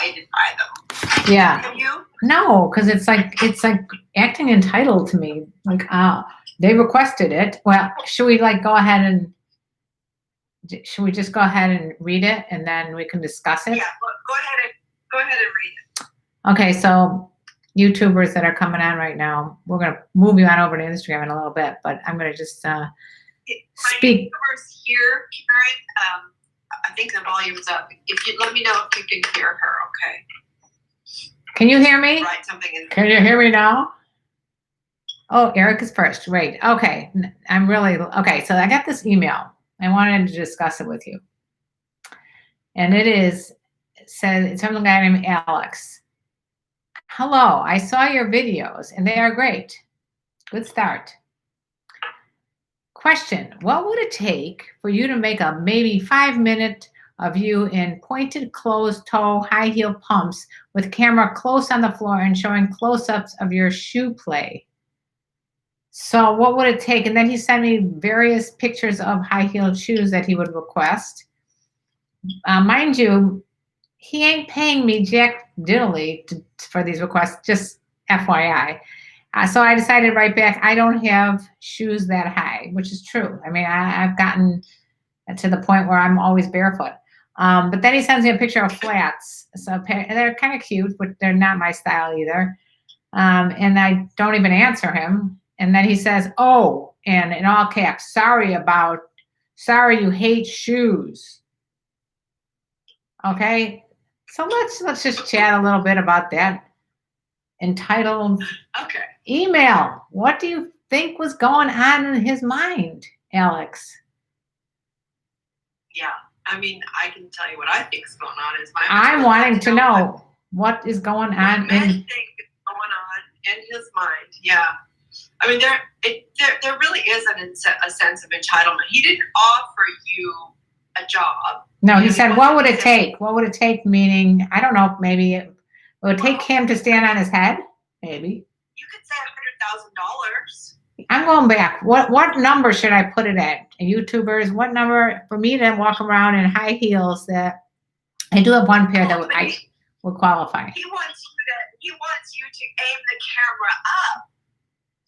excited by them. Yeah. Have you? No, because it's like acting entitled to me. Like, they requested it. Well, should we like go ahead and should we just go ahead and read it and then we can discuss it? Yeah, go ahead and read it. Okay, so YouTubers that are coming on right now, we're gonna move you on over to Instagram in a little bit, but I'm gonna just speak. YouTubers here, Karen. I think the volume's up. If you let me know if you can hear her, okay? Can you hear me? Write something in. Can you hear me now? Oh, Eric is first. Right. Okay. I'm really okay. So I got this email. I wanted to discuss it with you. And it says it's from a guy named Alex. Hello, I saw your videos and they are great. Good start. Question, what would it take for you to make a maybe 5-minute of you in pointed closed toe high heel pumps with camera close on the floor and showing close-ups of your shoe play? So what would it take? And then he sent me various pictures of high-heeled shoes that he would request. Mind you, he ain't paying me jack diddly for these requests, just FYI. So I decided right back, I don't have shoes that high, which is true. I mean, I've gotten to the point where I'm always barefoot. But then he sends me a picture of flats. So they're kind of cute, but they're not my style either. And I don't even answer him. And then he says, oh, and in all caps, sorry you hate shoes. Okay. So let's just chat a little bit about that entitled email. What do you think was going on in his mind, Alex? Yeah, I mean, I can tell you what I think is going on. I'm wanting to know what is going on. What men think is going on in his mind. Yeah, I mean, there really is a sense of entitlement. He didn't offer you a job. No, he said, what would it take? What would it take? Meaning, I don't know, maybe it would take him to stand on his head. Maybe. You could say $100,000. I'm going back. What number should I put it at? YouTubers, what number for me to walk around in high heels that I do have one pair that I would qualify. He wants you to aim the camera up.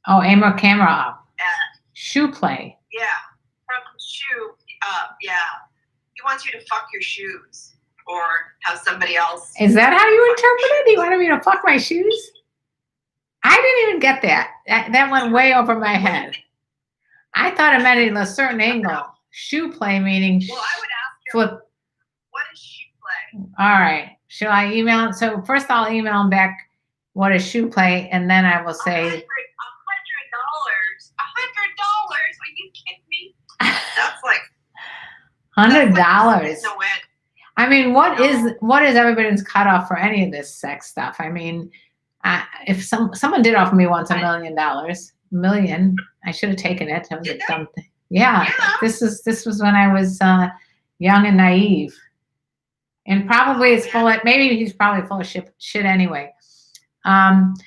Oh, aim a camera up. Shoe play. Yeah. From shoe up, yeah. He wants you to fuck your shoes or have somebody else. Is that how you interpret it? He wanted me to fuck my shoes? I didn't even get that. That went way over my head. I thought it meant in a certain angle. Shoe play meaning well, I would ask flip. Him, what is shoe play? All right. Should I email him? So first I'll email him back what is shoe play, and then I will say $100. $100? Are you kidding me? That's like $100. No way. I mean, what is everybody's cutoff for any of this sex stuff? I mean, if someone did offer me once $1 million, I should have taken it. That was a dumb thing. Yeah. This was when I was young and naive, and probably it's full of. Maybe he's probably full of shit anyway. You'd probably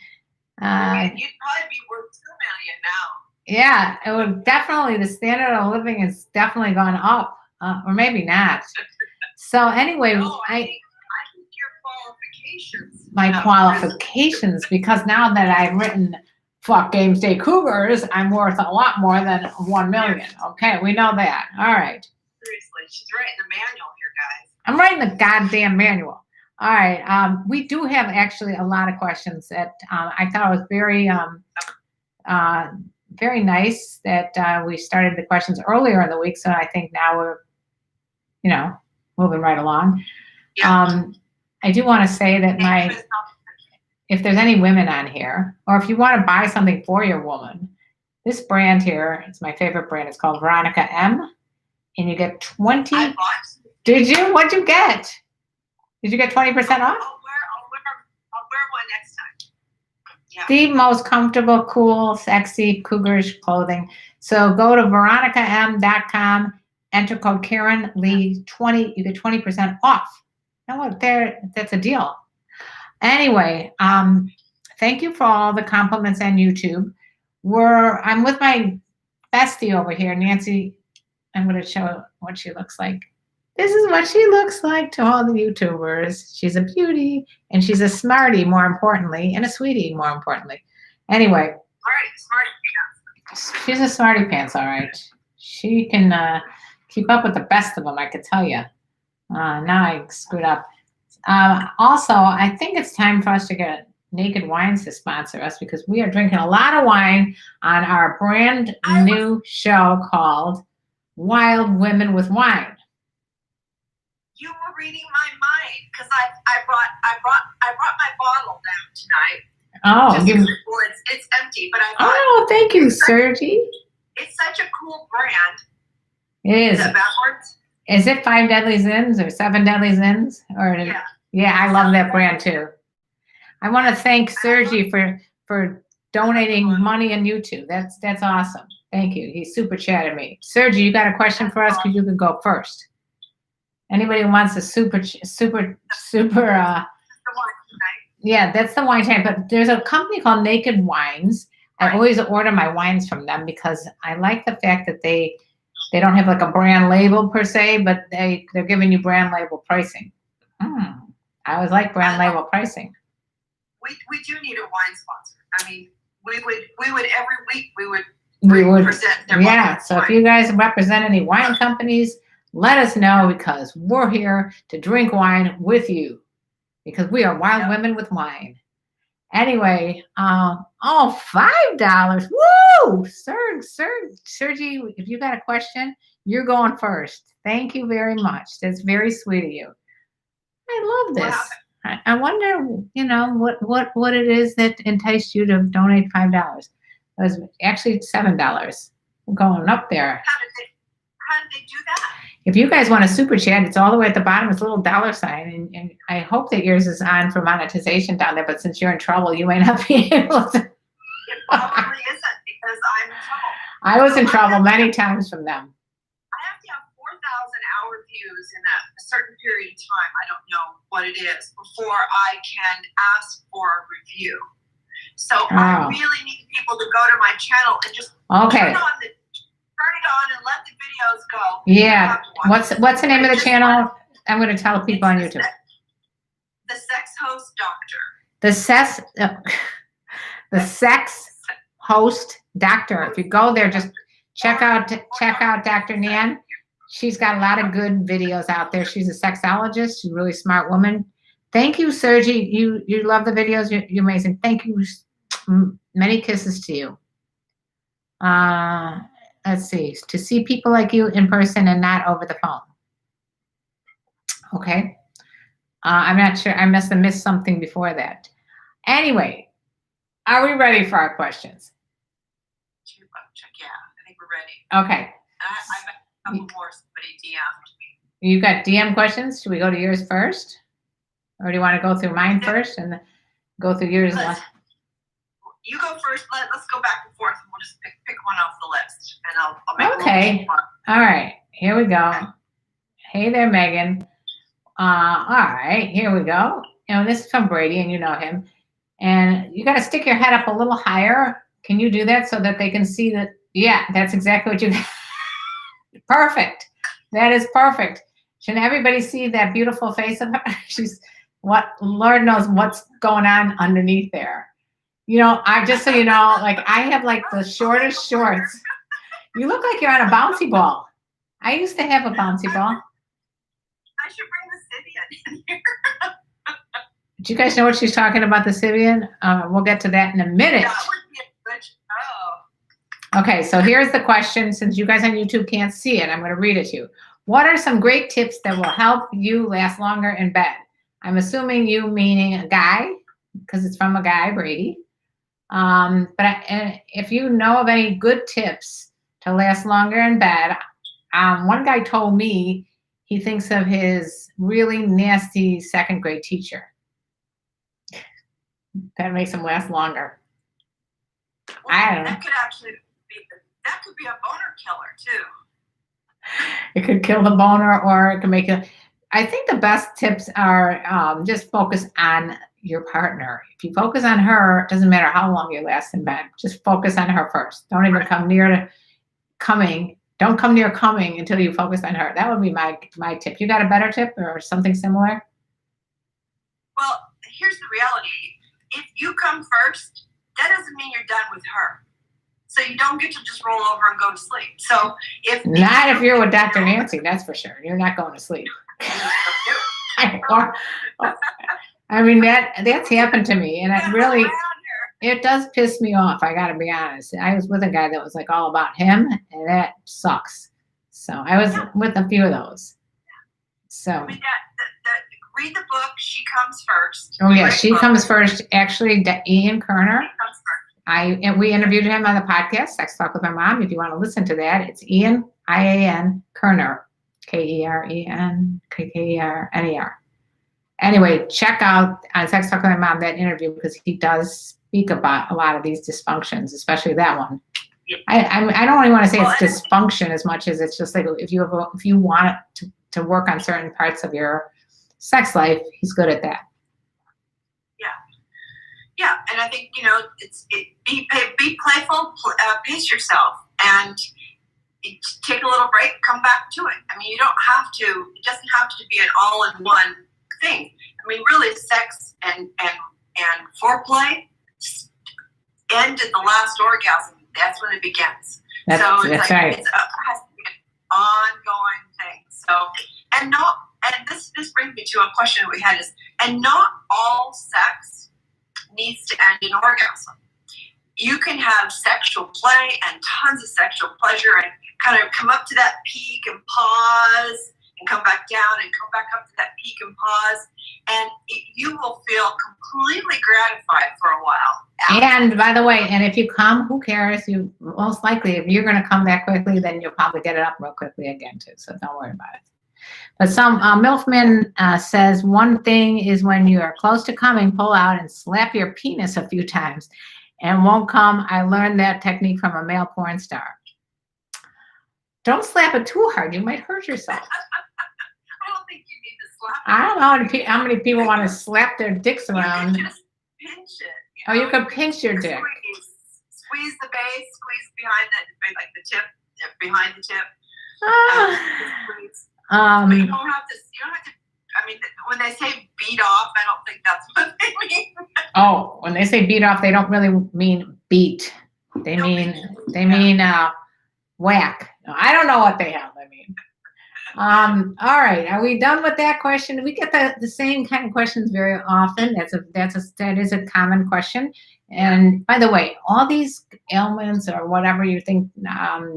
be worth $2 million now. Yeah, it would definitely. The standard of living has definitely gone up, or maybe not. So anyway, I think your qualifications. My qualifications, because now that I've written "Fuck Games Day Cougars," I'm worth a lot more than $1 million. Okay, we know that. All right. Seriously, she's writing the manual here, guys. I'm writing the goddamn manual. All right. We do have actually a lot of questions that I thought was very, very nice that we started the questions earlier in the week. So I think now we're, moving right along. Yeah. I do want to say that if there's any women on here, or if you want to buy something for your woman, this brand here, it's my favorite brand. It's called Veronica M. And you get 20. I bought. Did you? What'd you get? Did you get 20% off? I'll wear one next time. Yeah. The most comfortable, cool, sexy Cougars clothing. So go to veronicam.com, enter code KarenLee 20. You get 20% off. Now what? That's a deal. Anyway, thank you for all the compliments on YouTube. I'm with my bestie over here, Nancy. I'm going to show what she looks like. This is what she looks like to all the YouTubers. She's a beauty and she's a smarty, more importantly, and a sweetie, more importantly. Anyway, Smarty. she's a smarty pants, all right. She can keep up with the best of them, I could tell you. Now I screwed up. Also, I think it's time for us to get Naked Wines to sponsor us because we are drinking a lot of wine on our brand new show called Wild Women with Wine. You were reading my mind because I brought my bottle down tonight. Oh, it's empty, but I thought. Oh, thank you, Sergi. It's such a cool brand. It is. Is it backwards? Is it 5 Deadly Sins or 7 Deadly Sins? Or yeah, I love that brand too. I want to thank Sergi for donating money on YouTube. That's awesome. Thank you. He super chatted me. Sergi, you got a question for us? Because you can go first. Anybody who wants a super. Yeah, that's the wine type. But there's a company called Naked Wines. I always order my wines from them because I like the fact that they don't have like a brand label per se, but they're giving you brand label pricing. I always like brand label pricing. We do need a wine sponsor. I mean, we would every week we would present their wine. So if you guys represent any wine companies, let us know because we're here to drink wine with you because we are wild women with wine. Anyway, $5. Woo! Sergi, if you got a question, you're going first. Thank you very much. That's very sweet of you. I love this. I wonder, what it is that enticed you to donate $5. It was actually $7. We're going up there. How did they do that? If you guys want a super chat, it's all the way at the bottom. It's a little dollar sign, and I hope that yours is on for monetization down there. But since you're in trouble, you may not be able to. It probably isn't because I'm in trouble. I was in trouble many times from them. I have to have 4,000 hour views in a certain period of time. I don't know what it is before I can ask for a review. So I really need people to go to my channel and just turn it on and let the videos go. Yeah. What's the name of the channel? I'm going to tell people on YouTube. The Sex Host Doctor. The Sex Host Doctor. If you go there, just check out Dr. Nan. She's got a lot of good videos out there. She's a sexologist. She's a really smart woman. Thank you, Sergi. You love the videos. You're amazing. Thank you. Many kisses to you. Let's see. To see people like you in person and not over the phone. Okay. I'm not sure. I must have missed something before that. Anyway, are we ready for our questions? Yeah, I think we're ready. Okay. I have a couple more. Somebody DM'd me. You got DM questions? Should we go to yours first? Or do you want to go through mine first and then go through yours? You go first. Let's go back and forth, and we'll just pick one off the list, and I'll make okay. All right. Here we go. Hey there, Megan. All right. Here we go. This is from Brady, and you know him. And you got to stick your head up a little higher. Can you do that so that they can see that? Yeah, that's exactly what you. Perfect. That is perfect. Shouldn't everybody see that beautiful face of her? Lord knows what's going on underneath there. Just so you know, like I have like the shortest shorts. You look like you're on a bouncy ball. I used to have a bouncy ball. I should bring the Sibian in here. Do you guys know what she's talking about, the Sibian? We'll get to that in a minute. That would be a good show. Okay, so here's the question. Since you guys on YouTube can't see it, I'm going to read it to you. What are some great tips that will help you last longer in bed? I'm assuming you meaning a guy, because it's from a guy, Brady. But if you know of any good tips to last longer in bed, one guy told me he thinks of his really nasty second grade teacher. That makes him last longer. Well, I don't know. That could be a boner killer too. It could kill the boner, or it can make it. I think the best tips are just focus on your partner. If you focus on her, it doesn't matter how long you last in bed. Just focus on her first. Don't even come near to coming Don't come near coming until you focus on her. That would be my tip. You got a better tip or something similar? Well, here's the reality. If you come first, that doesn't mean you're done with her. So you don't get to just roll over and go to sleep. So not if you're with Dr. Nancy, that's for sure. You're not going to sleep. I mean, that's happened to me, and it does piss me off. I got to be honest. I was with a guy that was like all about him, and that sucks. So I was with a few of those. So I mean, read the book. She Comes First. Oh yeah, She Comes First. Actually, Ian Kerner. She Comes First. We interviewed him on the podcast, Sex Talk with My Mom. If you want to listen to that, it's Ian, IAN, Kerner, KEREN, KKERNER. Anyway, check out on Sex Talk with My Mom that interview because he does speak about a lot of these dysfunctions, especially that one. Yeah. I don't really want to say it's dysfunction as much as it's just like if you want to work on certain parts of your sex life, he's good at that. Yeah, and I think be playful, pace yourself, and take a little break. Come back to it. I mean, you don't have to. It doesn't have to be an all-in-one thing. I mean, really, sex and foreplay end at the last orgasm. That's when it begins. That's right. It has to be an ongoing thing. So, and this brings me to a question we had and not all sex needs to end in orgasm. You can have sexual play and tons of sexual pleasure and kind of come up to that peak and pause and come back down and come back up to that peak and pause. And you will feel completely gratified for a while. And by the way, and if you come, who cares? You most likely, if you're going to come that quickly, then you'll probably get it up real quickly again too. So don't worry about it. But some Milfman says one thing is when you are close to coming, pull out and slap your penis a few times and won't come. I learned that technique from a male porn star. Don't slap it too hard. You might hurt yourself. I don't think you need to slap it. I don't know how many people want to slap their dicks around. You can just pinch it. Oh, you can pinch your dick. Squeeze the base, squeeze behind the tip, behind the tip. Squeeze. But you don't have to. I mean, when they say beat off, I don't think that's what they mean. Oh, when they say beat off, they don't really mean beat. They mean whack. I don't know what they have. I mean. All right. Are we done with that question? We get the same kind of questions very often. That is a common question. And by the way, all these ailments or whatever you think,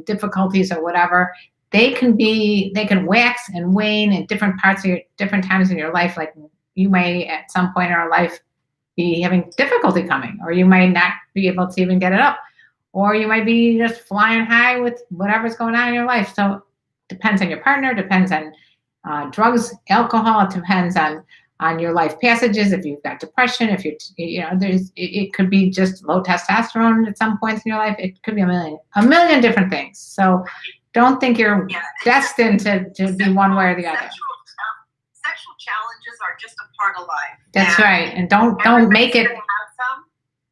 difficulties or whatever, they can wax and wane at different times in your life. Like you may at some point in our life be having difficulty coming, or you might not be able to even get it up, or you might be just flying high with whatever's going on in your life. So depends on your partner, depends on drugs, alcohol, it depends on your life passages. If you've got depression, if it could be just low testosterone at some points in your life. It could be a million different things. So don't think you're destined to be one way or the other. Sexual challenges are just a part of life. That's right. And don't make it. Have some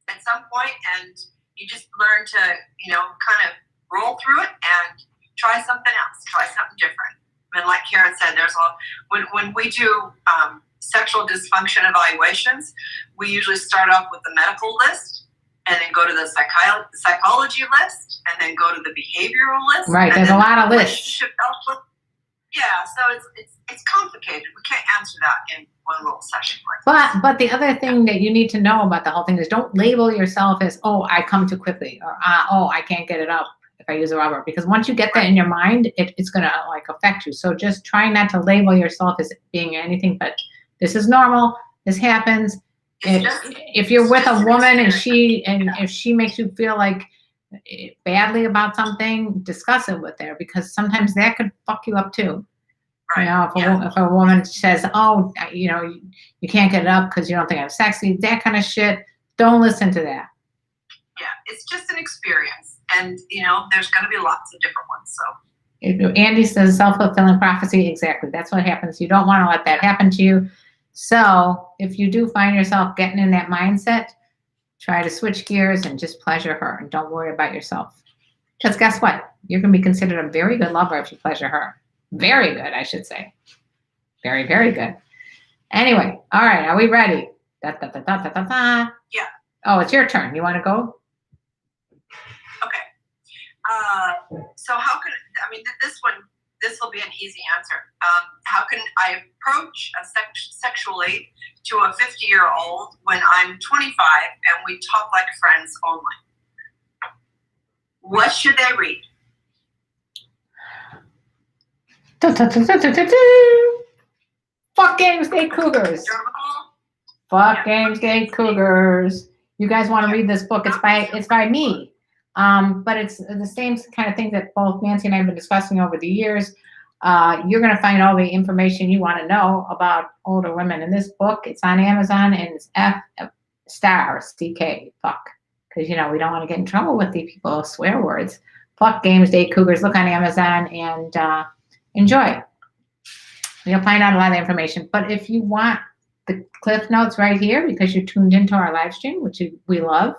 at some point, and you just learn to kind of roll through it and try something else. Try something different. And like Karen said, when we do sexual dysfunction evaluations, we usually start off with the medical list, and then go to the psychology list, and then go to the behavioral list. Right, there's a lot of lists. Yeah, so it's complicated. We can't answer that in one little session like that. But the other thing that you need to know about the whole thing is don't label yourself as, oh, I come too quickly, or oh, I can't get it up if I use a rubber. Because once you get that in your mind, it's going to affect you. So just try not to label yourself as being anything but this is normal, this happens. If you're with a woman and if she makes you feel like badly about something, discuss it with her, because sometimes that could fuck you up too. Right. If a woman says, oh, you can't get it up because you don't think I'm sexy, that kind of shit, don't listen to that. Yeah, it's just an experience, and there's going to be lots of different ones. So Andy says self-fulfilling prophecy. Exactly, that's what happens. You don't want to let that happen to you. So if you do find yourself getting in that mindset, try to switch gears and just pleasure her, and don't worry about yourself. Because guess what? You're going to be considered a very good lover if you pleasure her. Very good, I should say. Very, very good. Anyway, all right, are we ready? Da, da, da, da, da, da, da. Yeah. Oh, it's your turn. You want to go? Okay. So how can, I mean, this will be an easy answer. How can I approach sexually to a 50-year-old when I'm 25 and we talk like friends only? What should they read? Da, da, da, da, da, da, da. Fuck Games Day Cougars. Fuck Games Day Cougars. You guys want to read this book? It's by me. But it's the same kind of thing that both Nancy and I have been discussing over the years. You're going to find all the information you want to know about older women in this book. It's on Amazon and it's F***, fuck. Because, you know, we don't want to get in trouble with the people swear words. Fuck Games Day Cougars. Look on Amazon and enjoy. You'll find out a lot of information. But if you want the Cliff Notes right here, because you tuned into our live stream, which we love,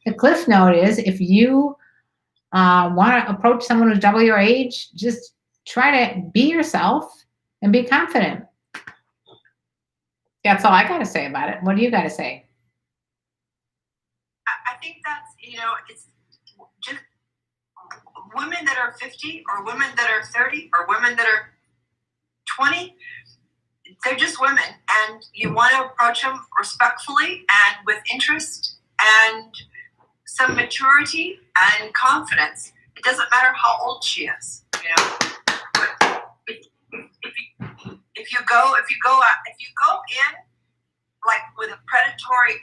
the Cliff Note is if you want to approach someone who's double your age, just try to be yourself and be confident. That's all I got to say about it. What do you got to say? I think that's, you know, it's just women that are 50 or women that are 30 or women that are 20, they're just women. And you want to approach them respectfully and with interest and some maturity and confidence. It doesn't matter how old she is, you know. But if you go in like with a predatory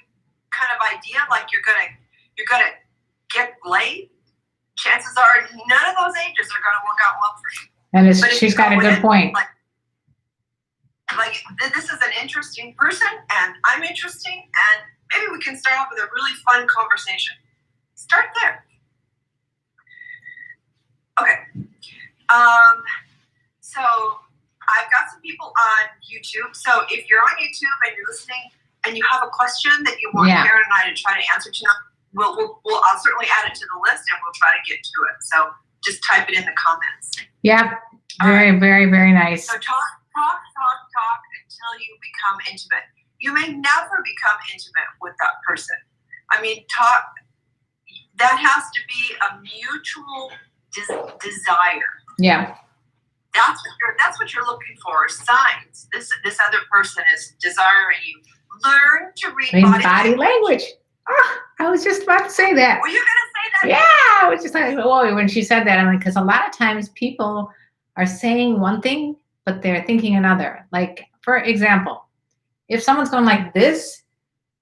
kind of idea, like you're gonna get laid, chances are none of those ages are gonna work out well for you. And she's got a good point. Like this is an interesting person, and I'm interesting, and maybe we can start off with a really fun conversation. Start there. Okay. So I've got some people on YouTube. So if you're on YouTube and you're listening and you have a question that you want Karen and I to try to answer tonight, I'll certainly add it to the list and we'll try to get to it. So just type it in the comments. Yeah. Very, very, very nice. So talk until you become intimate. You may never become intimate with that person. I mean, that has to be a mutual desire. Yeah. That's what you're looking for. Signs. This other person is desiring you. Learn to read body language. Oh, I was just about to say that. Were you going to say that? Yeah, I was just like, whoa, when she said that, I'm like, because a lot of times people are saying one thing, but they're thinking another. Like, for example, if someone's going like this,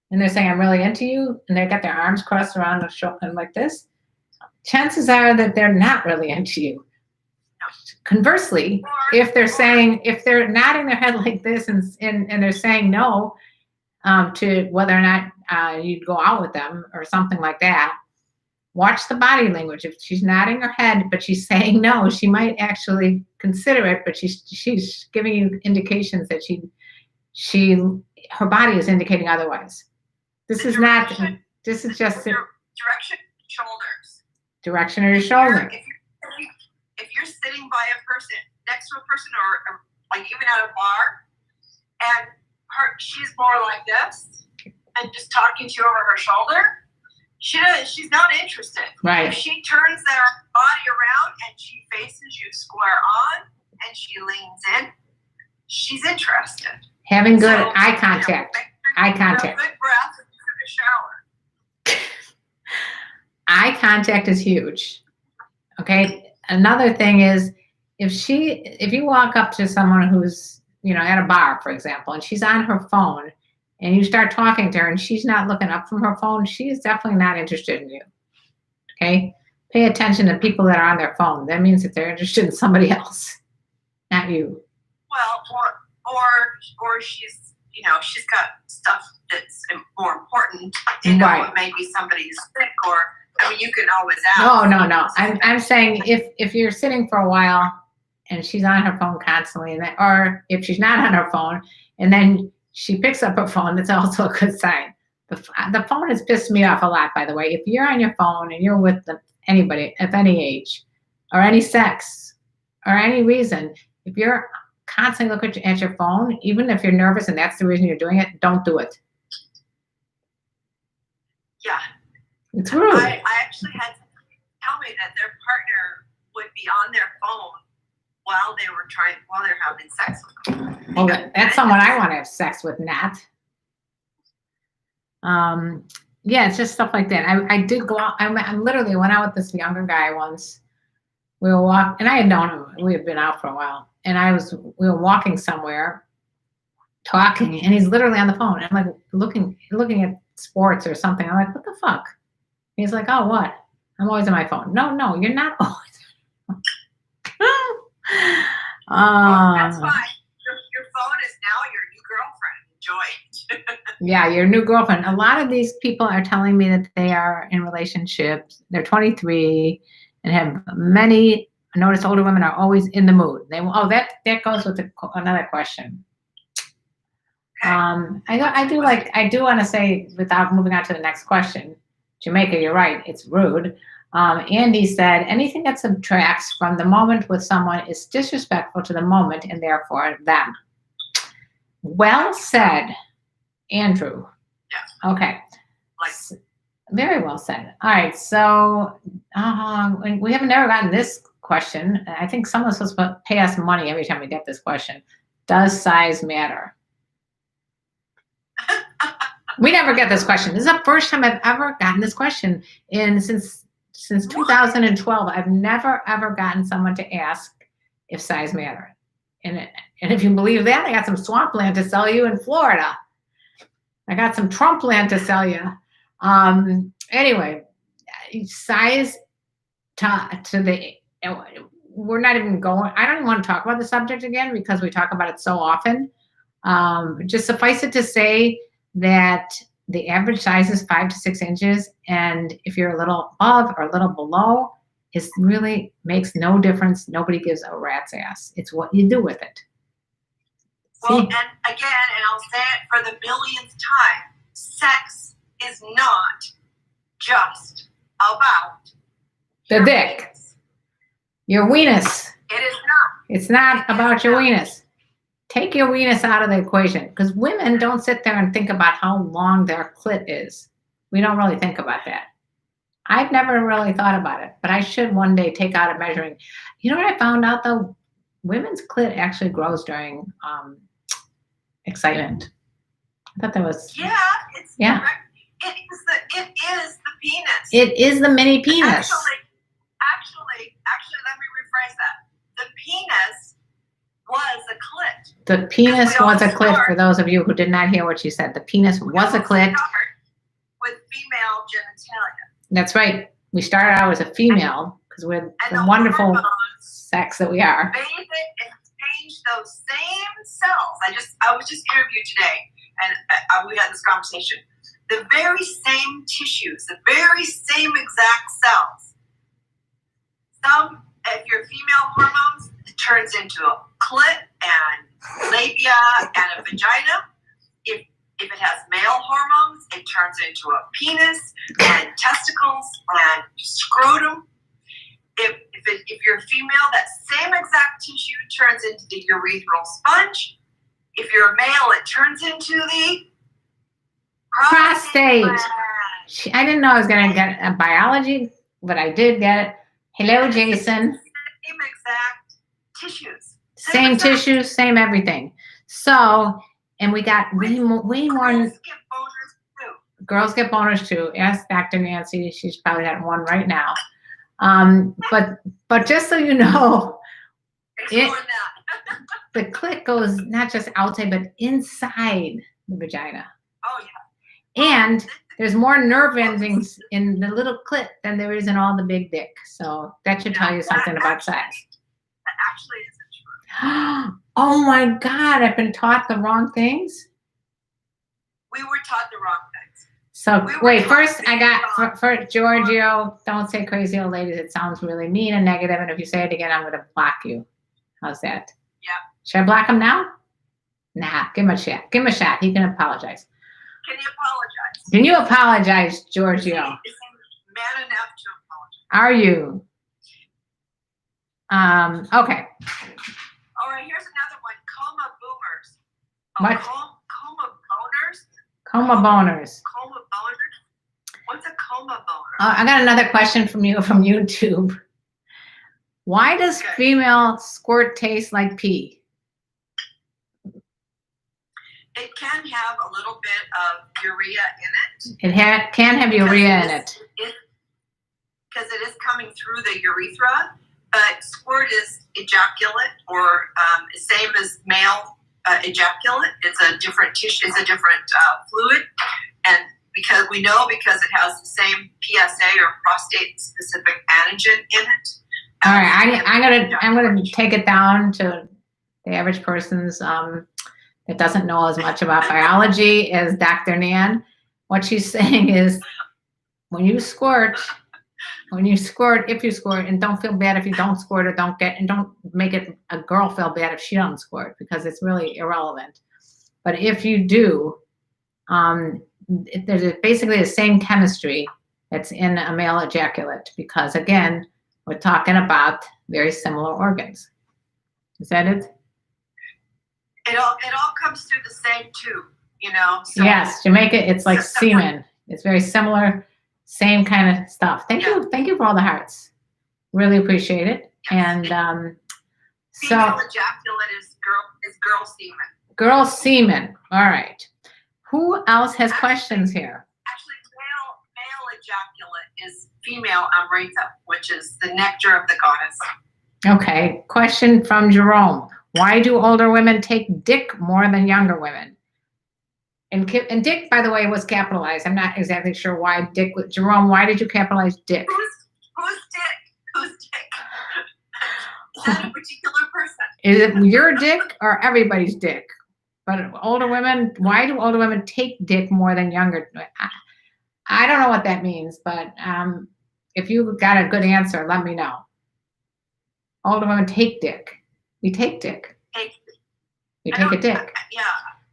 and they're saying, I'm really into you, and they've got their arms crossed around the shoulder and like this, chances are that they're not really into you. Conversely, if they're nodding their head like this and they're saying no to whether or not you'd go out with them or something like that, watch the body language. If she's nodding her head but she's saying no, she might actually consider it, but she's giving you indications that her body is indicating otherwise. This is just direction shoulders. Direction of your shoulder. If you're sitting by a person, next to a person, or like even at a bar, and she's more like this, and just talking to you over her shoulder, she's not interested. Right. If she turns their body around and she faces you square on, and she leans in, she's interested. Having good eye contact. Eye contact. Good breath and took a shower. Eye contact is huge. Okay. Another thing is if you walk up to someone who's, at a bar, for example, and she's on her phone and you start talking to her and she's not looking up from her phone, she is definitely not interested in you. Okay. Pay attention to people that are on their phone. That means that they're interested in somebody else, not you. Well, or she's got stuff that's more important. Right. Maybe somebody's sick, or you can always ask. No. I'm saying if you're sitting for a while and she's on her phone constantly, or if she's not on her phone and then she picks up her phone, that's also a good sign. The phone has pissed me off a lot, by the way. If you're on your phone and you're with anybody of any age or any sex or any reason. If you're constantly looking at your phone, even if you're nervous and that's the reason you're doing it, don't do it. Yeah. It's rude. I actually had somebody tell me that their partner would be on their phone while they're having sex with them. Well, that's someone I want to have sex with, Nat. Yeah, it's just stuff like that. I did go out. I literally went out with this younger guy once. We were walking, and I had known him. We had been out for a while, and we were walking somewhere, talking, and he's literally on the phone. I'm like looking at sports or something. I'm like, what the fuck? He's like, oh, what? I'm always on my phone. No, you're not always. That's fine. Your phone is now your new girlfriend. Enjoy it. Yeah, your new girlfriend. A lot of these people are telling me that they are in relationships. They're 23 and have many. I notice older women are always in the mood. That goes with another question. I do want to say, without moving on to the next question, Jamaica, you're right. It's rude. Andy said, anything that subtracts from the moment with someone is disrespectful to the moment and therefore them. Well said, Andrew. Yeah. Okay. Very well said. All right. So we haven't never gotten this question. I think someone's supposed to pay us money every time we get this question. Does size matter? We never get this question. This is the first time I've ever gotten this question since 2012. I've never ever gotten someone to ask if size matter. And if you believe that, I got some swampland to sell you in Florida. I got some Trump land to sell you. Anyway, size we're not even going. I don't even want to talk about the subject again because we talk about it so often. Just suffice it to say that the average size is 5 to 6 inches, and if you're a little above or a little below, it really makes no difference. Nobody gives a rat's ass. It's what you do with it. Well, and again, and I'll say it for the millionth time, sex is not just about the dick. Your weenus. It is not. It's not about your weenus. Take your weenus out of the equation, because women don't sit there and think about how long their clit is. We don't really think about that. I've never really thought about it, but I should one day take out a measuring. You know what I found out though? Women's clit actually grows during excitement. I thought that was. Yeah, it's correct. It is the penis. It is the mini penis. Actually, let me rephrase that. The penis was a clit. The penis was a clit, for those of you who did not hear what she said. The penis was a clit. With female genitalia. That's right. We started out as a female because we're the wonderful sex that we are. Bathe it and change those same cells. I was just interviewed today, and we had this conversation. The very same tissues, the very same exact cells. If you're female hormones, it turns into a clit and labia and a vagina. If it has male hormones, it turns into a penis and testicles and scrotum. If you're female, that same exact tissue turns into the urethral sponge. If you're a male, it turns into the prostate. I didn't know I was going to get a biology, but I did get it. Hello, Jason. Same exact tissues. Same tissues, same everything. So, and we got way more. Girls get boners too. Ask Dr. Nancy. She's probably got one right now. But just so you know, the clit goes not just outside, but inside the vagina. Oh yeah. And there's more nerve endings in the little clit than there is in all the big dick. So that should tell you something about sex. That actually isn't true. Oh my God, I've been taught the wrong things. We were taught the wrong things. So wait, first I got for Giorgio, don't say crazy old ladies. It sounds really mean and negative, and if you say it again, I'm gonna block you. How's that? Yeah. Should I block him now? Nah, give him a shot. Give him a shot. He can apologize. Can you apologize? Can you apologize, Giorgio? Is he man enough to apologize? Are you? Okay. All right, here's another one. Coma boomers. What? Coma boners? Coma boners. Coma boners? What's a coma boner? I got another question from you from YouTube. Why does female squirt taste like pee? It can have a little bit of urea in it. It can have urea in it. Because it is coming through the urethra, but squirt is ejaculate, or same as male ejaculate. It's a different tissue. It's a different fluid, and because it has the same PSA or prostate-specific antigen in it. All right, I'm gonna take it down to the average person's that doesn't know as much about biology as Dr. Nan. What she's saying is, when you squirt, if you squirt, and don't feel bad if you don't squirt, or don't make it a girl feel bad if she don't squirt, because it's really irrelevant. But if you do, there's basically the same chemistry that's in a male ejaculate, because again, we're talking about very similar organs. Is that it? It all comes through the same tube, you know. So yes, Jamaica, it's like semen. It's very similar, same kind of stuff. Thank you for all the hearts. Really appreciate it. And female ejaculate is girl semen. Girl semen. All right. Who else has questions here? Actually, male ejaculate is female amrita, which is the nectar of the goddess. Okay. Question from Jerome. Why do older women take dick more than younger women? And dick, by the way, was capitalized. I'm not exactly sure why dick. Jerome, why did you capitalize dick? Who's dick? Who's dick? Is that a particular person? Is it your dick or everybody's dick? But older women, why do older women take dick more than younger? I don't know what that means, but if you got a good answer, let me know. Older women take dick. We take dick. We take a dick. Yeah.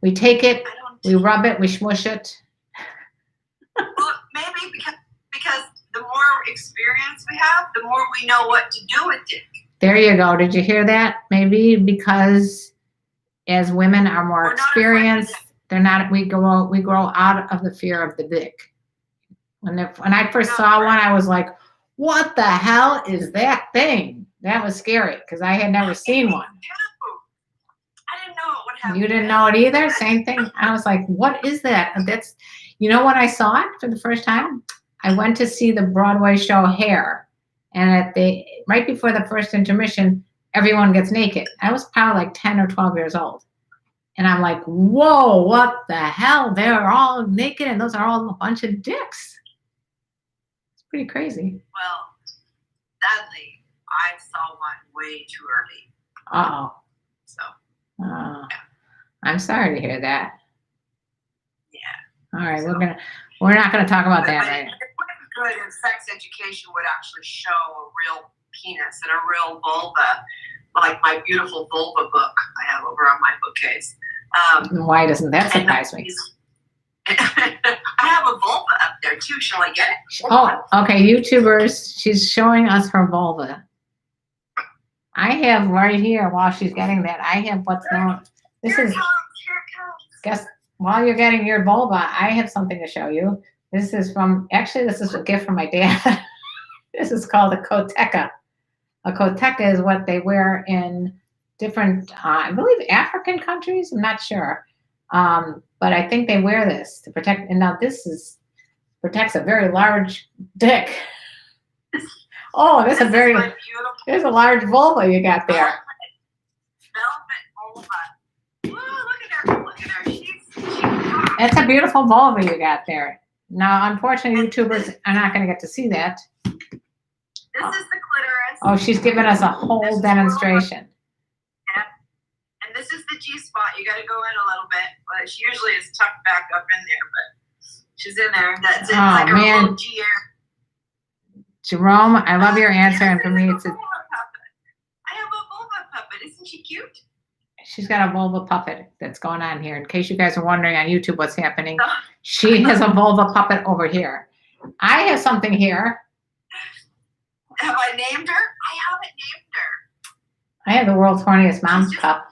We take it, we rub it, we smush it. Well, maybe because the more experience we have, the more we know what to do with dick. There you go. Did you hear that? Maybe because as women are more experienced, we grow out of the fear of the dick. When I first saw one, I was like, what the hell is that thing? That was scary because I had never seen one. I didn't know what happened. You didn't know it either? Same thing. I was like, what is that? And that's, when I saw it for the first time, I went to see the Broadway show Hair. And right before the first intermission, everyone gets naked. I was probably like 10 or 12 years old. And I'm like, whoa, what the hell? They're all naked and those are all a bunch of dicks. It's pretty crazy. Well, sadly, I saw one way too early. Uh-oh. So. Yeah. I'm sorry to hear that. Yeah. All right, we're not gonna talk about that right now. It would be good if sex education would actually show a real penis and a real vulva, like my beautiful vulva book I have over on my bookcase. Why doesn't that surprise me? I have a vulva up there too. Shall I get it? Oh, okay. YouTubers, she's showing us her vulva. I have right here, while she's getting that, I have what's known. Here it comes. Guess while you're getting your vulva, I have something to show you. This is a gift from my dad. This is called a koteka. A koteka is what they wear in different, I believe, African countries. I'm not sure. But I think they wear this to protect. And now protects a very large dick. Oh, there's a large vulva you got there. Velvet vulva. Ooh, look at her. She's That's a beautiful vulva you got there. Now, unfortunately, YouTubers are not going to get to see that. This is the clitoris. Oh, she's giving us a whole demonstration. Yeah. And this is the G-spot. You got to go in a little bit. Well, she usually is tucked back up in there, but she's in there. That's it. Oh, like man. a little G area. Jerome, I love your answer, and for me, I have a vulva puppet. Isn't she cute? She's got a vulva puppet that's going on here. In case you guys are wondering on YouTube what's happening, she has a vulva puppet over here. I have something here. Have I named her? I haven't named her. I have the world's horniest mom's cup.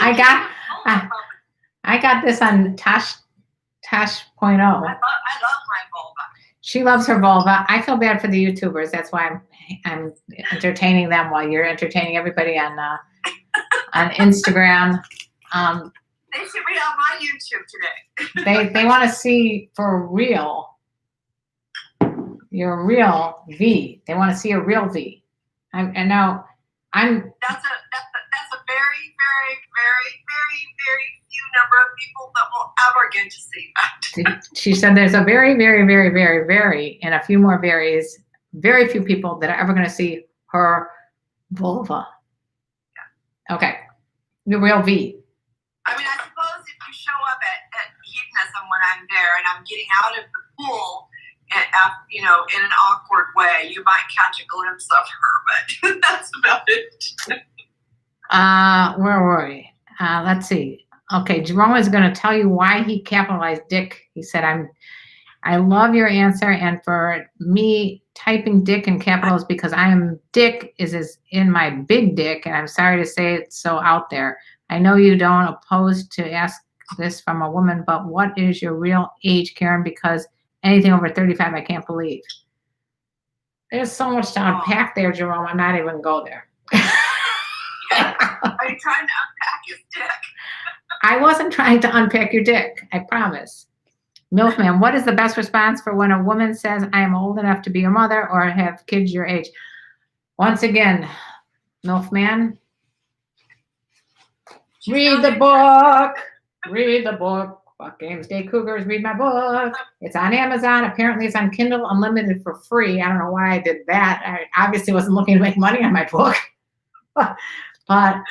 I got this on Tosh.0. I love my vulva. She loves her vulva. I feel bad for the YouTubers. That's why I'm entertaining them while you're entertaining everybody on Instagram. They should be on my YouTube today. They want to see for real your real V. They want to see a real V. And now I'm. That's a very, very, very, very, very few number of people that will ever get to see that. She said there's a very, very, very, very, very, and a few more varies, very few people that are ever going to see her vulva. Yeah. Okay. The real V. I mean, I suppose if you show up at hedonism when I'm there and I'm getting out of the pool, you know, in an awkward way, you might catch a glimpse of her, but that's about it. Where were we? Let's see. Okay, Jerome is going to tell you why he capitalized Dick. He said, I love your answer, and for me, typing Dick in capitals because I am Dick is in my big dick, and I'm sorry to say it's so out there. I know you don't oppose to ask this from a woman, but what is your real age, Karen? Because anything over 35, I can't believe. There's so much to unpack there, Jerome. I'm not even going to go there. Are you trying to unpack his dick? I wasn't trying to unpack your dick. I promise. Milfman, what is the best response for when a woman says, I am old enough to be your mother or have kids your age? Once again, Milfman, read the book. Read the book. Fuck Games Day Cougars, read my book. It's on Amazon. Apparently it's on Kindle Unlimited for free. I don't know why I did that. I obviously wasn't looking to make money on my book. But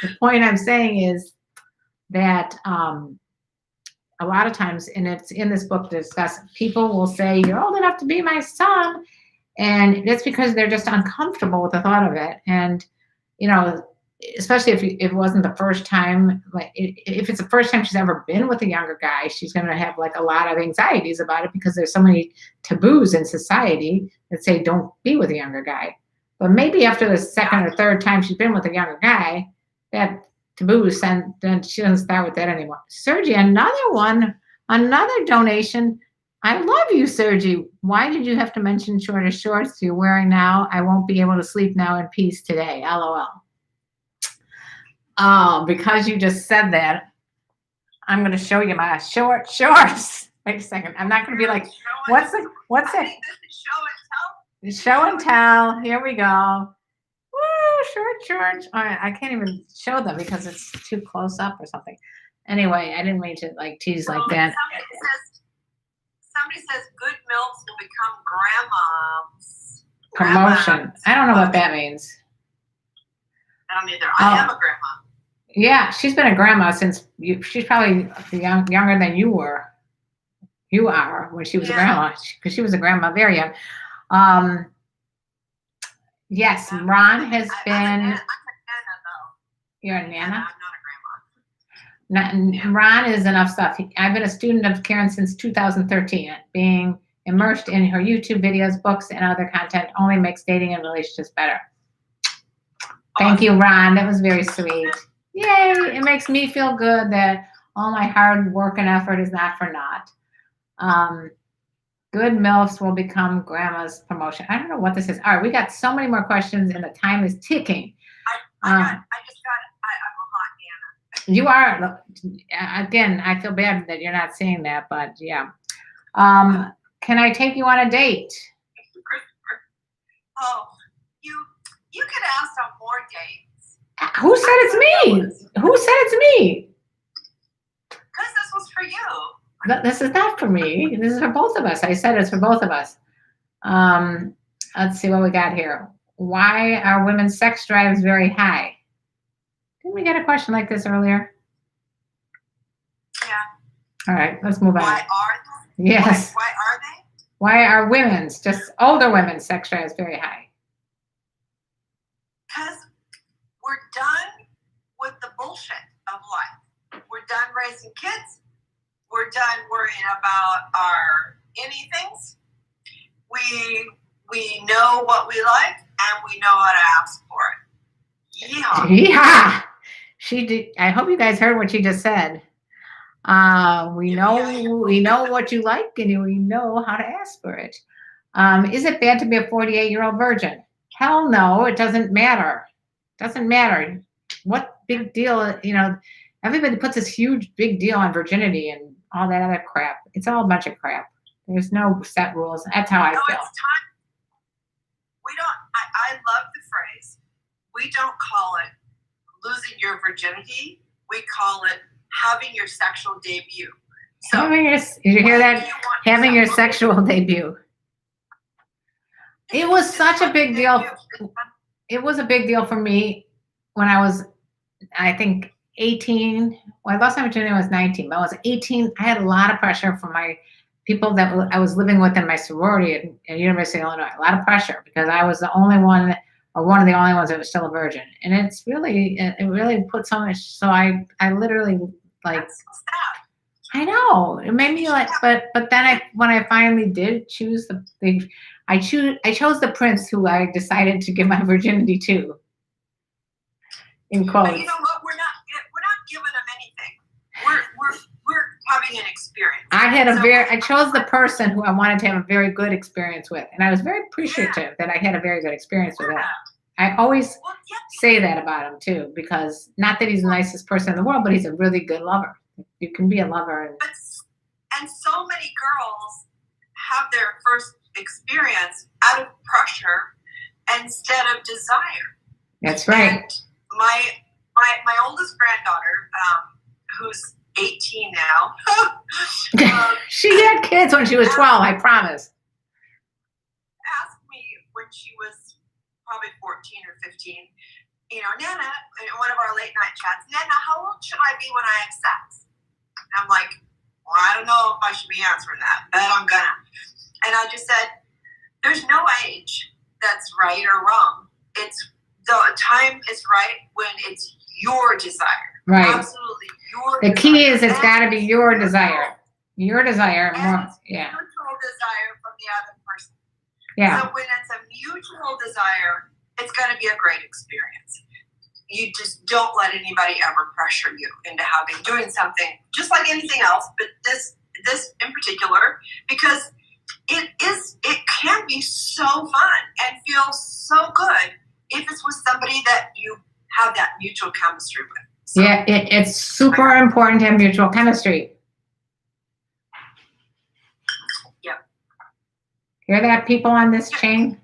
the point I'm saying is that a lot of times, and it's in this book to discuss, people will say, you're old enough to be my son. And that's because they're just uncomfortable with the thought of it. And, you know, especially if it wasn't the first time, like if it's the first time she's ever been with a younger guy, she's going to have like a lot of anxieties about it because there's so many taboos in society that say don't be with a younger guy. But maybe after the second or third time she's been with a younger guy, that taboo then she doesn't start with that anymore. Sergi, another donation. I love you, Sergi. Why did you have to mention shorter shorts you're wearing now? I won't be able to sleep now in peace today. LOL. Oh, because you just said that, I'm going to show you my short shorts. Wait a second. I'm not going to be like, what's it? Show and tell. Here we go. Woo, short shorts. All right, I can't even show them because it's too close up or something. Anyway, I didn't mean to like tease like that. Somebody says good milks will become Promotion. I don't know what that means. I don't either. I am a grandma. Yeah, she's been a grandma since she's probably younger than you were. You are when she was a grandma, because she was a grandma very young. Yes, Ron has been. I'm a nana, though. You're a nana? I'm not a grandma. Ron is enough stuff. I've been a student of Karen since 2013. Being immersed in her YouTube videos, books, and other content only makes dating and relationships better. Thank you, Ron. That was very sweet. Yay! It makes me feel good that all my hard work and effort is not for naught. Good MILFs will become grandma's promotion. I don't know what this is. All right, we got so many more questions, and the time is ticking. I'm a hot Nana. You are. Again, I feel bad that you're not seeing that, but yeah. Can I take you on a date? Oh, you could ask on more dates. Who said it's me? Who said it's me? Because this was for you. This is not for me. This is for both of us. I said it's for both of us. Let's see what we got here. Why are women's sex drives very high? Didn't we get a question like this earlier? Yeah. All right, let's move on. Why are they? Yes. Why are they? Why are women's, just older women's sex drives very high? Because we're done with the bullshit of life. We're done raising kids. We're done worrying about our anythings. we know what we like and we know how to ask for it. Yeehaw. Yeah. She did. I hope you guys heard what she just said. We know what you like and we know how to ask for it. Is it bad to be a 48-year-old virgin? Hell no, it doesn't matter. Doesn't matter. What big deal, everybody puts this huge big deal on virginity and all that other crap. It's all a bunch of crap. There's no set rules. That's how I feel. It's time. I love the phrase. We don't call it losing your virginity. We call it having your sexual debut. So did you hear that? Having your sexual debut. It was such a big deal. It was a big deal for me when I was, I think, 18. Well, last time I virginity I was 19, but I was 18. I had a lot of pressure from my people that I was living with in my sorority at University of Illinois. A lot of pressure because I was the only one, or one of the only ones that was still a virgin. And it really put so much. So I literally like. That's so sad. I know it made me like, but then when I finally did choose I chose the prince who I decided to give my virginity to. In quotes. But you know what? We're not giving them anything. We're having an experience. I chose the person who I wanted to have a very good experience with, and I was very appreciative that I had a very good experience with that. I always say that about him too, because not that he's the nicest person in the world, but he's a really good lover. You can be a lover, and so many girls have their first experience out of pressure instead of desire. That's right. And my oldest granddaughter, who's 18 now, she had kids when she was 12. I promise. Asked me when she was probably 14 or 15. Nana, in one of our late night chats, Nana, how old should I be when I have sex? I'm like, well, I don't know if I should be answering that, but I'm gonna. And I just said, there's no age that's right or wrong. It's the time is right when it's your desire. Right. Absolutely your The desire. key is it's got to be your desire. Your desire. More, yeah. Mutual desire from the other person. Yeah. So when it's a mutual desire, it's going to be a great experience. You just don't let anybody ever pressure you into doing something just like anything else, but this in particular, because it can be so fun and feel so good if it's with somebody that you have that mutual chemistry with. So, yeah, it's super important to have mutual chemistry. Yeah. Hear that, people on this chain?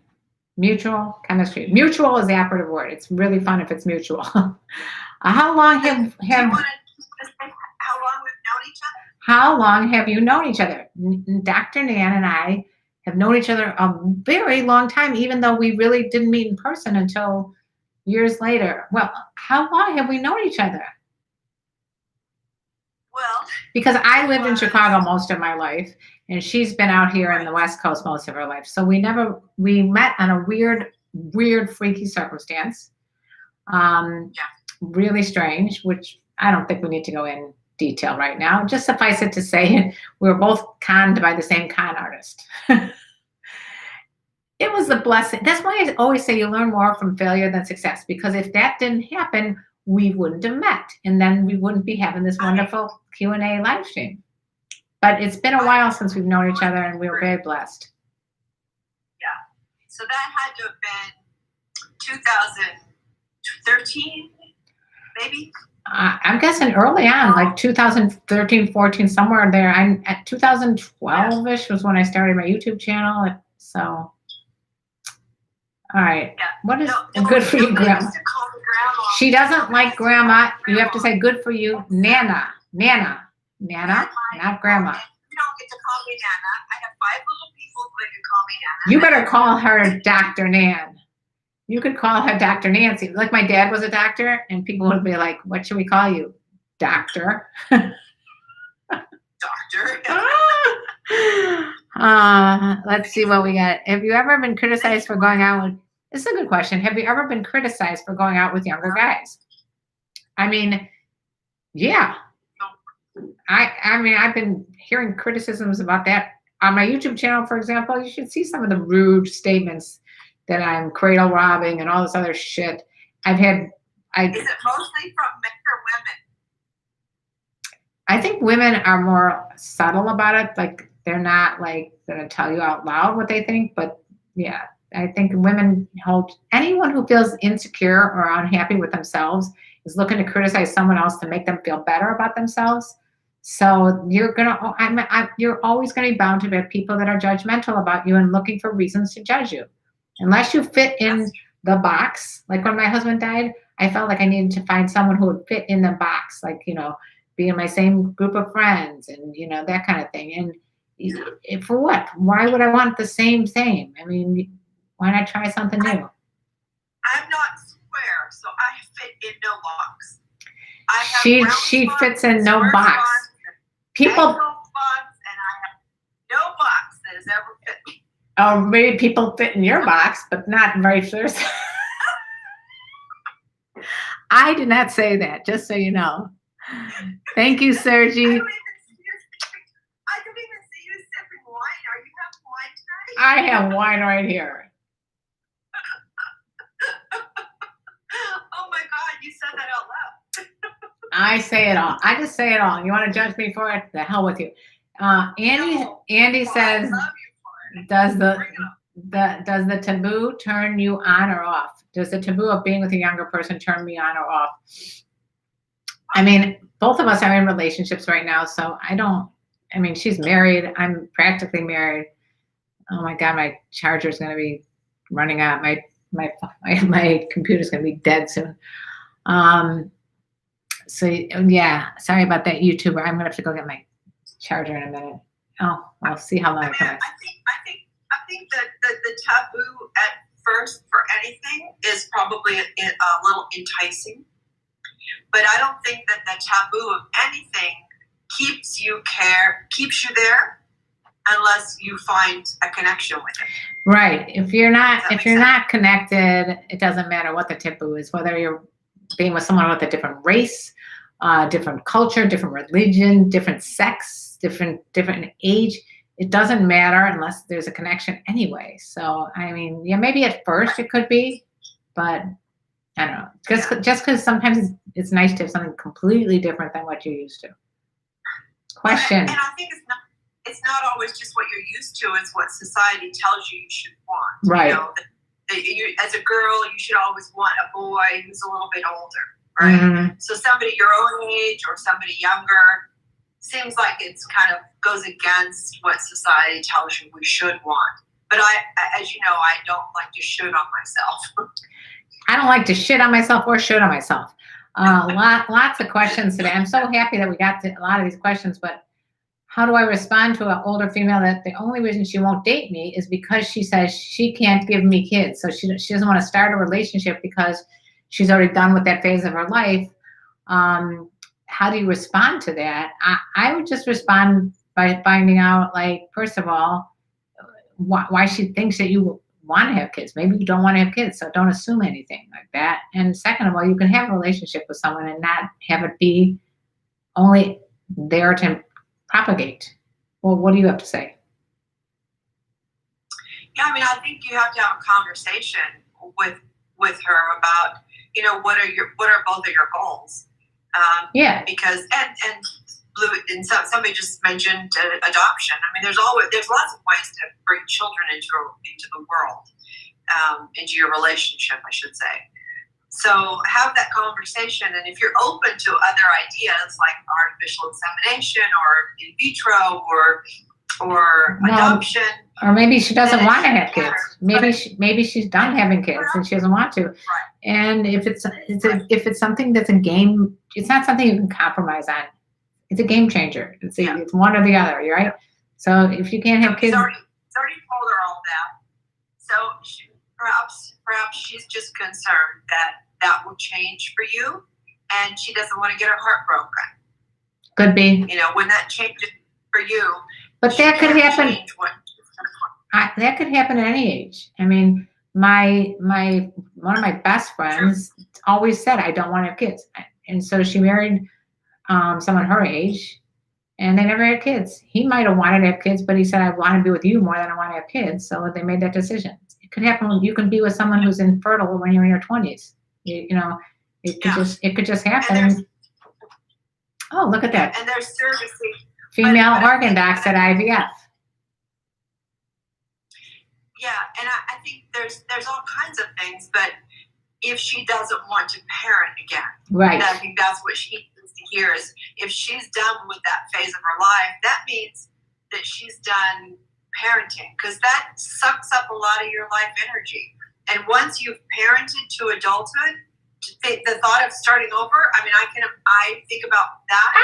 Mutual chemistry. Mutual is the operative word. It's really fun if it's mutual. How long have do you want to say how long we've known each other? How long have you known each other? Dr. Nan and I have known each other a very long time, even though we really didn't meet in person until years later. Well, how long have we known each other? Well, because I lived in Chicago most of my life, and she's been out here in the West Coast most of her life. So we met on a weird, freaky circumstance. Really strange, which I don't think we need to go in detail right now. Just suffice it to say, we were both conned by the same con artist. It was a blessing. That's why I always say you learn more from failure than success, because if that didn't happen, we wouldn't have met, and then we wouldn't be having this wonderful Q&A live stream. But it's been a while since we've known each other, and we were very blessed. Yeah. So that had to have been 2013, maybe? I'm guessing early on, like 2013, 14, somewhere there. I'm at 2012-ish was when I started my YouTube channel. So, all right. Yeah. What is good for you, Grandma? She doesn't like Grandma. You have to say good for you, Nana. Nana, not Grandma. You don't get to call me Nana. I have 5 little people who can call me Nana. You better call her Dr. Nan. You could call her Dr. Nancy. Like my dad was a doctor, and people would be like, what should we call you? Doctor. Doctor. Let's see what we got. Have you ever been criticized for going out with, this is a good question. Have you ever been criticized for going out with younger guys? I mean, yeah. I mean, I've been hearing criticisms about that on my YouTube channel, for example, you should see some of the rude statements that I'm cradle robbing and all this other shit. Is it mostly from men or women? I think women are more subtle about it. Like they're not like going to tell you out loud what they think, but yeah, I think women hold anyone who feels insecure or unhappy with themselves is looking to criticize someone else to make them feel better about themselves. So you're always going to be bound to have people that are judgmental about you and looking for reasons to judge you, unless you fit in the box. Like when my husband died, I felt like I needed to find someone who would fit in the box, like, you know, be in my same group of friends and, you know, that kind of thing. And for what? Why would I want the same? I mean, why not try something new? I'm not square, so I fit in no box. She fits in no box. People, and I have no box that has ever fit me. Oh, maybe people fit in your box, but not vice versa. I did not say that, just so you know. Thank you, Sergi. I don't even see you sipping wine. Are you having wine tonight? I have wine right here. Oh my God, you said that out loud. I say it all. I just say it all. You want to judge me for it? The hell with you. Andy says, does the taboo turn you on or off? Does the taboo of being with a younger person turn me on or off? I mean, both of us are in relationships right now, so she's married. I'm practically married. Oh my God, my charger's going to be running out. My computer's going to be dead soon. So yeah, sorry about that, YouTuber. I'm going to have to go get my charger in a minute. Oh, I'll see how long it comes. I think that the taboo at first for anything is probably a little enticing. But I don't think that the taboo of anything keeps you there unless you find a connection with it. Right. If you're not connected, it doesn't matter what the taboo is, whether you're being with someone with a different race, different culture, different religion, different sex, different age. It doesn't matter unless there's a connection anyway. So, I mean, yeah, maybe at first it could be, but I don't know. Just because sometimes it's nice to have something completely different than what you're used to. Question. And I think it's not always just what you're used to. It's what society tells you should want. Right. You know, as a girl, you should always want a boy who's a little bit older, right? Mm-hmm. So somebody your own age or somebody younger seems like it's kind of goes against what society tells you we should want. But as you know, I don't like to should on myself. I don't like to shit on myself or should on myself. Lots of questions today. I'm so happy that we got to a lot of these questions, but how do I respond to an older female that the only reason she won't date me is because she says she can't give me kids. So she doesn't want to start a relationship because she's already done with that phase of her life. How do you respond to that? I would just respond by finding out, like, first of all, why she thinks that you want to have kids. Maybe you don't want to have kids, so don't assume anything like that. And second of all, you can have a relationship with someone and not have it be only there to propagate. Well, what do you have to say? Yeah, I mean, I think you have to have a conversation with her about, you know, what are both of your goals? Yeah. Because and somebody just mentioned adoption. I mean, there's lots of ways to bring children into the world, into your relationship, I should say. So have that conversation, and if you're open to other ideas like artificial insemination or in vitro or adoption, or maybe she doesn't want to have kids. Maybe she's done having kids and she doesn't want to. Right. And if it's something that's a game, it's not something you can compromise on. It's a game changer. It's one or the other, right? So if you can't have kids, he's already told her all that. So perhaps she's just concerned that will change for you, and she doesn't want to get her heart broken. Could be. You know, when that changes for you. But that could happen. That could happen at any age. I mean, one of my best friends always said, "I don't want to have kids," and so she married someone her age, and they never had kids. He might have wanted to have kids, but he said, I want to be with you more than I want to have kids. So they made that decision. It could happen. You can be with someone who's infertile when you're in your 20s. You know, it could just happen. Oh, look at that. And there's servicing. Female organ docs at IVF. Yeah, and I think there's all kinds of things, but if she doesn't want to parent again, right? I think that's what she needs to hear is if she's done with that phase of her life, that means that she's done parenting, because that sucks up a lot of your life energy. And once you've parented to adulthood, the thought of starting over, I mean, I think about that.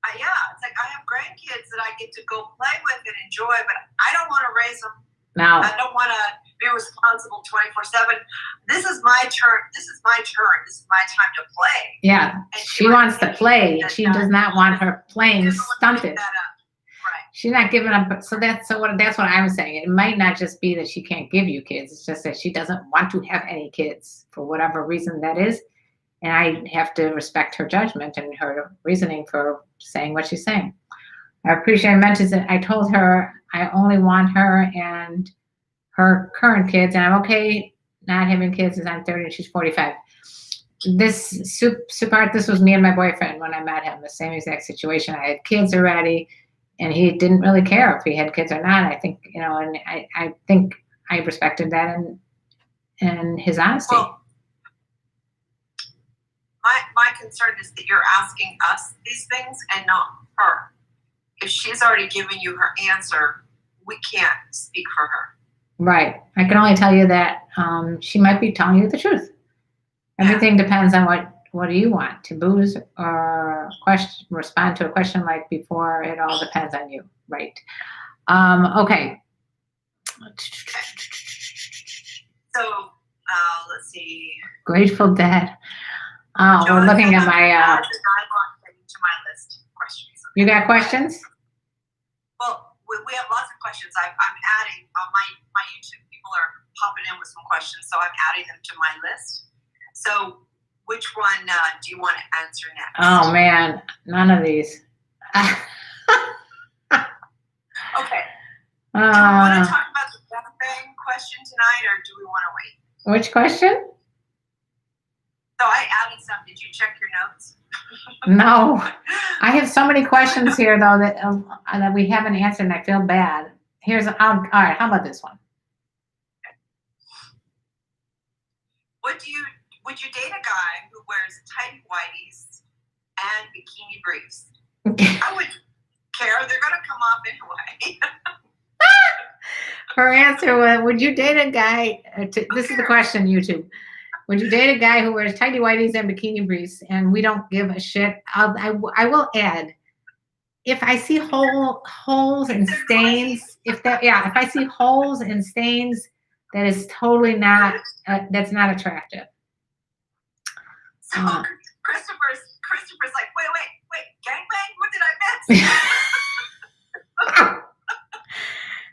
It's like I have grandkids that I get to go play with and enjoy, but I don't want to raise them. No. I don't want to be responsible 24/7. This is my turn. This is my time to play. Yeah, she wants to play. She does not want her playing stunted. Right. She's not giving up. So that's what I'm saying. It might not just be that she can't give you kids. It's just that she doesn't want to have any kids for whatever reason that is. And I have to respect her judgment and her reasoning for saying what she's saying. I appreciate it mentions that I told her I only want her and her current kids, and I'm okay not having kids as I'm 30 and she's 45. This part, this was me and my boyfriend when I met him, the same exact situation. I had kids already, and he didn't really care if he had kids or not. I think, and I think I respected that and his honesty. Well, my concern is that you're asking us these things and not her. If she's already given you her answer, we can't speak for her. Right. I can only tell you that she might be telling you the truth. Everything depends on what do you want, taboos or respond to a question like before. It all depends on you. Right. Okay. So let's see. Grateful Dead. We're looking at my. To my list questions. You got questions? Well, we have lots of questions. I'm adding my YouTube people are popping in with some questions, so I'm adding them to my list. So, which one do you want to answer next? Oh man, none of these. Okay. Do we want to talk about the piratebrain question tonight, or do we want to wait? Which question? So I added some. Did you check your notes? No, I have so many questions here though that we haven't answered, and I feel bad. All right. How about this one? Would you date a guy who wears tight whities and bikini briefs? I wouldn't care. They're gonna come off anyway. Her answer was, would you date a guy? This is the question, YouTube. Would you date a guy who wears tighty whities and bikini briefs? And we don't give a shit. I will add, if I see holes and stains, if I see holes and stains, that is totally not. That's not attractive. So Christopher's like, wait, gangbang? What did I miss?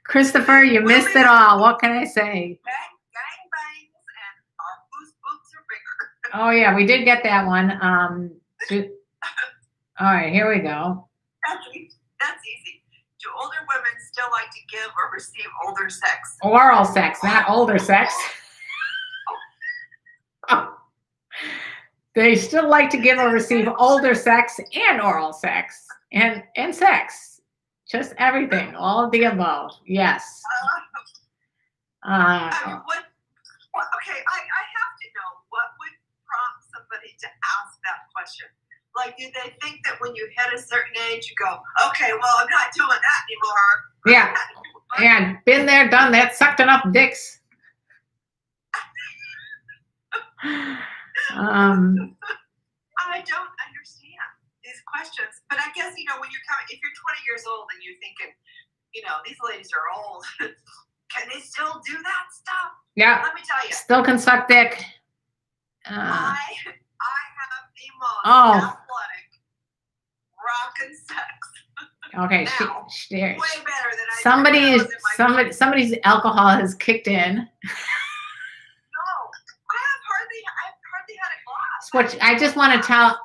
Christopher, you missed it all. What can I say? Gangbangs and whose boobs are bigger. Oh yeah, we did get that one. All right, here we go. That's easy. Do older women still like to give or receive older sex? Oral sex, not older sex. Oh. They still like to give or receive older sex and oral sex and sex. Just everything, all of the above. Yes. I mean, okay, I have to know what would prompt somebody to ask that question. Like, do they think that when you hit a certain age, you go, okay, well, I'm not doing that anymore. Yeah. Yeah, been there, done that, sucked enough dicks. I don't understand these questions, but I guess, when you're coming, if you're 20 years old and you're thinking, these ladies are old, can they still do that stuff? Yeah. Let me tell you. Still can suck dick. I have the most athletic rockin' sex. Okay, now, way better than somebody's alcohol has kicked in. No, I've hardly had a glass. Which I just want to tell,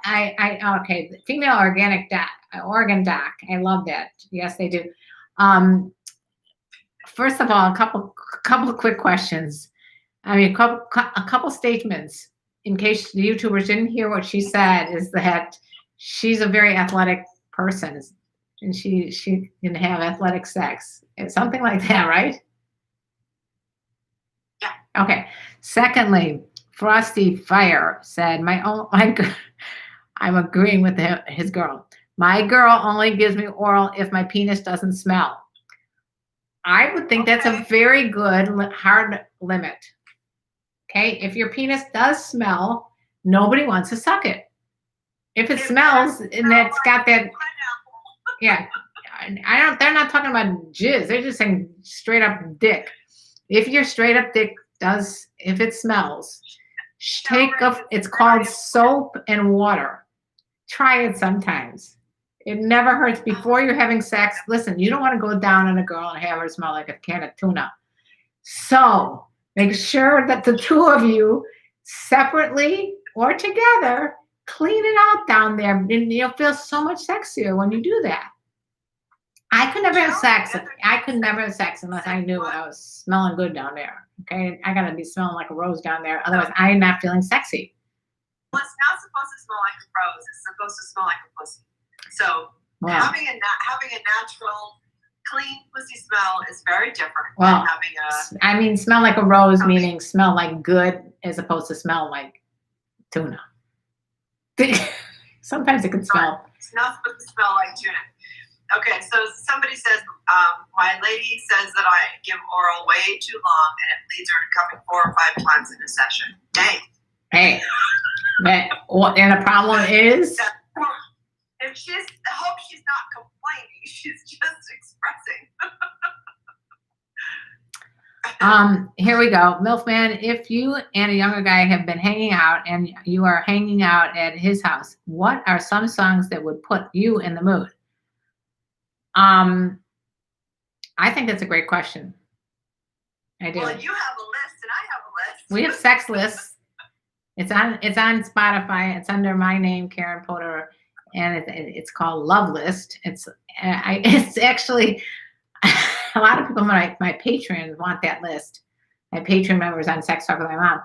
okay, the female organic Oregon Doc. I love that. Yes, they do. First of all, a couple of quick questions. I mean, a couple statements in case the YouTubers didn't hear what she said is that she's a very athletic person and she can have athletic sex. It's something like that, right? Yeah. Okay. Secondly, Frosty Fire said, I'm agreeing with his girl. My girl only gives me oral if my penis doesn't smell. I would think that's a very good hard limit. Okay, if your penis does smell, nobody wants to suck it. If it smells and it's got that, yeah, they're not talking about jizz. They're just saying straight up dick. If your straight up dick if it smells, it's called soap and water. Try it sometimes. It never hurts. Before you're having sex, listen, you don't want to go down on a girl and have her smell like a can of tuna. So make sure that the two of you separately or together clean it out down there. And you'll feel so much sexier when you do that. I could never have sex. I could never have sex unless I knew I was smelling good down there. Okay, I gotta be smelling like a rose down there. Otherwise, I'm not feeling sexy. Well, it's not supposed to smell like a rose. It's supposed to smell like a pussy. So having a natural, clean pussy smell is very different than having smell like a rose, meaning smell like good, as opposed to smell like tuna. Sometimes it can smell. It's not supposed to smell like tuna. Okay, so somebody says, my lady says that I give oral way too long and it leads her to coming 4 or 5 times in a session. Dang. Hey, and the problem is? I hope she's not complaining. She's just expressing. Here we go. Milfman, if you and a younger guy have been hanging out and you are hanging out at his house, what are some songs that would put you in the mood? I think that's a great question. I do. Well, you have a list and I have a list. We have sex lists. It's on Spotify. It's under my name, Karen Potter, and it's called Love List. It's actually a lot of people, my patrons want that list. My Patreon members on Sex Talk with My Mom.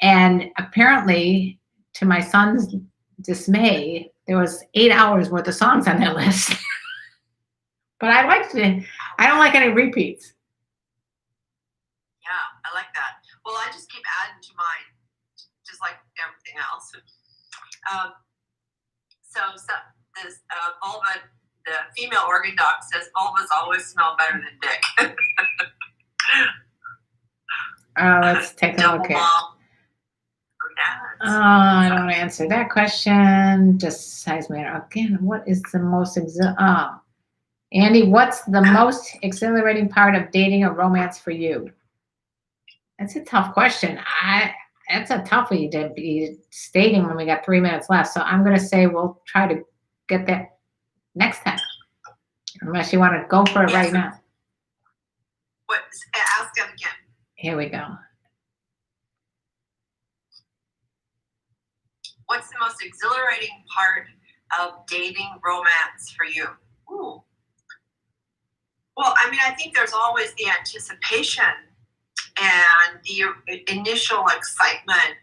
And apparently, to my son's dismay, there was 8 hours worth of songs on that list. But I don't like any repeats. Yeah, I like that. Well, I just keep adding to mine, just like everything else. So this vulva, the female organ doc says vulvas always smell better than dick. Let's take a look at. I don't answer that question. Just size matter again. What is the most Andy, what's the most exhilarating part of dating or romance for you? That's a tough question. That's a toughie to be stating when we got 3 minutes left. So I'm going to say we'll try to get that next time. Unless you want to go for it right now. Ask them again. Here we go. What's the most exhilarating part of dating romance for you? Ooh. Well, I mean, I think there's always the anticipation and the initial excitement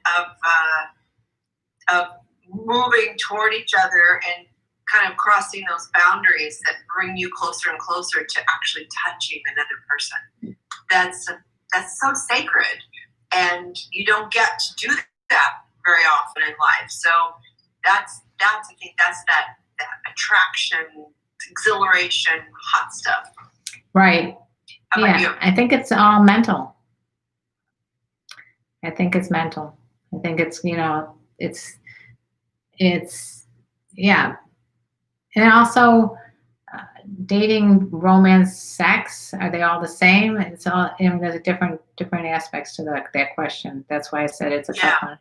of moving toward each other and kind of crossing those boundaries that bring you closer and closer to actually touching another person. That's so sacred, and you don't get to do that very often in life. So I think that's that attraction, exhilaration, hot stuff. Right. Yeah, I think it's all mental. I think it's mental. I think it's, yeah. And also dating, romance, sex, are they all the same? It's all, there's a different aspects to that question. That's why I said it's a tough one.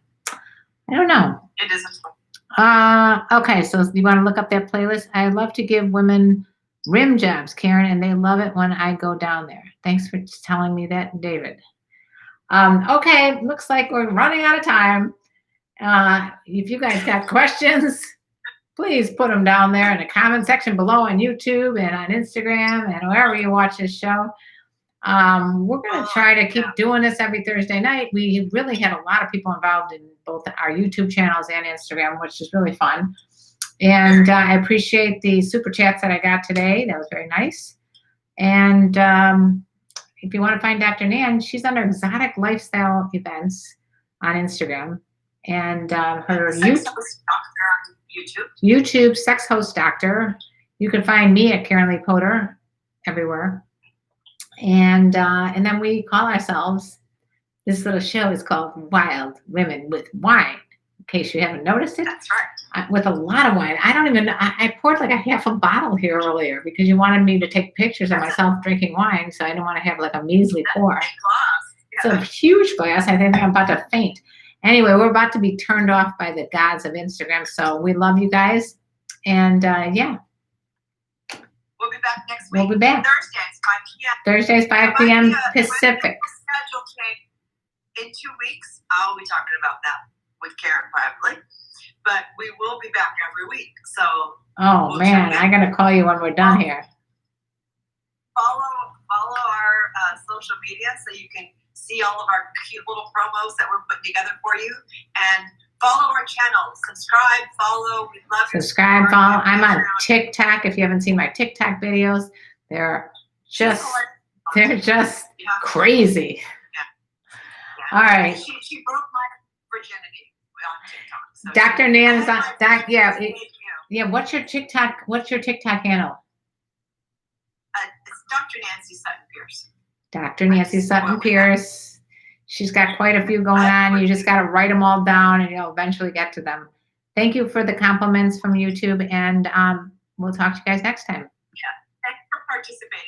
I don't know. It is a tough one. Okay, so you want to look up that playlist? I love to give women rim jobs, Karen, and they love it when I go down there. Thanks for telling me that, David. Okay, looks like we're running out of time. If you guys got questions, please put them down there in the comment section below on YouTube and on Instagram and wherever you watch this show. We're going to try to keep doing this every Thursday night. We really had a lot of people involved in both our YouTube channels and Instagram, which is really fun. And I appreciate the super chats that I got today. That was very nice. And if you want to find Dr. Nan, she's under Exotic Lifestyle Events on Instagram. And her YouTube Sex Host Doctor. You can find me at KarenLee Potter everywhere. And then we call ourselves, this little show is called Wild Women with Wine. In case you haven't noticed it. That's right. With a lot of wine. I don't even know. I poured like a half a bottle here earlier because you wanted me to take pictures of myself drinking wine. So I don't want to have like a measly pour. It's a huge glass. I think I'm about to faint. Anyway, we're about to be turned off by the gods of Instagram. So we love you guys. And yeah. We'll be back next week. We'll be back. Thursdays, 5 p.m. Thursdays, 5 p.m. Pacific. Schedule change in 2 weeks. I'll be talking about that with Karen probably. But we will be back every week. So. Oh, man. I got to call you when we're done here. Follow our social media so you can see all of our cute little promos that we're putting together for you. And follow our channel. Subscribe, follow. We love you. Subscribe, follow. I'm on TikTok. If you haven't seen my TikTok videos, they're just crazy. Yeah. All right. She broke my virginity on TikTok. So Dr. Nan is on. Yeah. What's your TikTok handle? It's Dr. Nancy Sutton Pierce. Dr. Nancy Sutton Pierce. She's got quite a few going on. You just got to write them all down and you'll eventually get to them. Thank you for the compliments from YouTube, and we'll talk to you guys next time. Yeah. Thanks for participating.